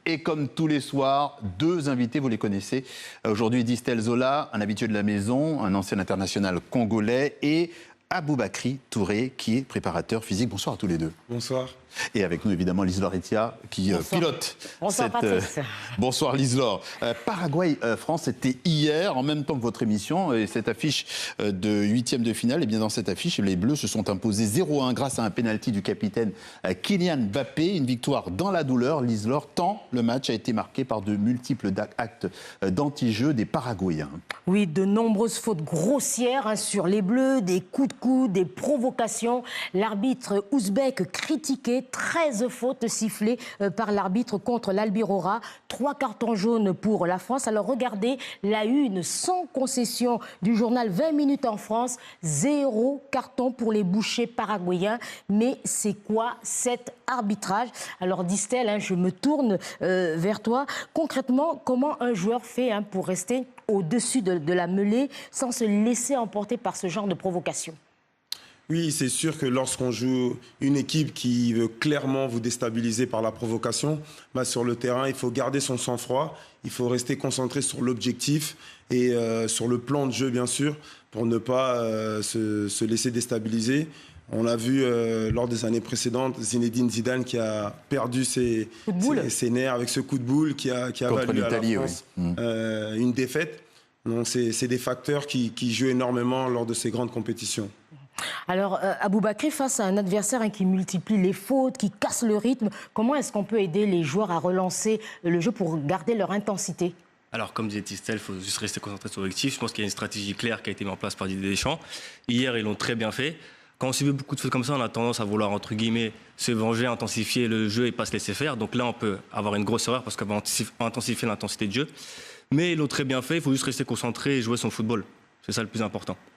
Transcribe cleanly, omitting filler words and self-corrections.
Et comme tous les soirs, deux invités, vous les connaissez. Aujourd'hui, Distel Zola, un habitué de la maison, un ancien international congolais, et Aboubakry Touré, qui est préparateur physique. Bonsoir à tous les deux. Bonsoir. Et avec nous, évidemment, Lise-Laure Etia, qui pilote Bonsoir, cette... Bonsoir, Lise-Laure. Paraguay-France, c'était hier, en même temps que votre émission, et cette affiche de huitième de finale. Et bien, dans cette affiche, les Bleus se sont imposés 0-1 grâce à un pénalty du capitaine Kylian Mbappé. Une victoire dans la douleur, Lise-Laure, tant le match a été marqué par de multiples actes d'anti-jeu des Paraguayens. Oui, de nombreuses fautes grossières sur les Bleus, des coups de coude, des provocations. L'arbitre ouzbek critiqué, 13 fautes sifflées par l'arbitre contre l'Albirora. 3 cartons jaunes pour la France. Alors regardez la une sans concession du journal 20 minutes en France. 0 carton pour les bouchers paraguayens. Mais c'est quoi cet arbitrage? Alors Distel, je me tourne vers toi. Concrètement, comment un joueur fait pour rester au-dessus de la mêlée sans se laisser emporter par ce genre de provocation? Oui, c'est sûr que lorsqu'on joue une équipe qui veut clairement vous déstabiliser par la provocation, sur le terrain, il faut garder son sang-froid, il faut rester concentré sur l'objectif et sur le plan de jeu, bien sûr, pour ne pas se laisser déstabiliser. On l'a vu lors des années précédentes, Zinedine Zidane qui a perdu ses nerfs avec ce coup de boule qui a valu à la France une défaite. Donc c'est des facteurs qui jouent énormément lors de ces grandes compétitions. Alors, Aboubakry, face à un adversaire qui multiplie les fautes, qui casse le rythme, comment est-ce qu'on peut aider les joueurs à relancer le jeu pour garder leur intensité? Alors, comme disait Distel, il faut juste rester concentré sur l'objectif. Je pense qu'il y a une stratégie claire qui a été mise en place par Didier Deschamps. Hier, ils l'ont très bien fait. Quand on subit beaucoup de fautes comme ça, on a tendance à vouloir, entre guillemets, se venger, intensifier le jeu et pas se laisser faire. Donc là, on peut avoir une grosse erreur parce qu'on va intensifier l'intensité de jeu. Mais ils l'ont très bien fait, il faut juste rester concentré et jouer son football. C'est ça le plus important.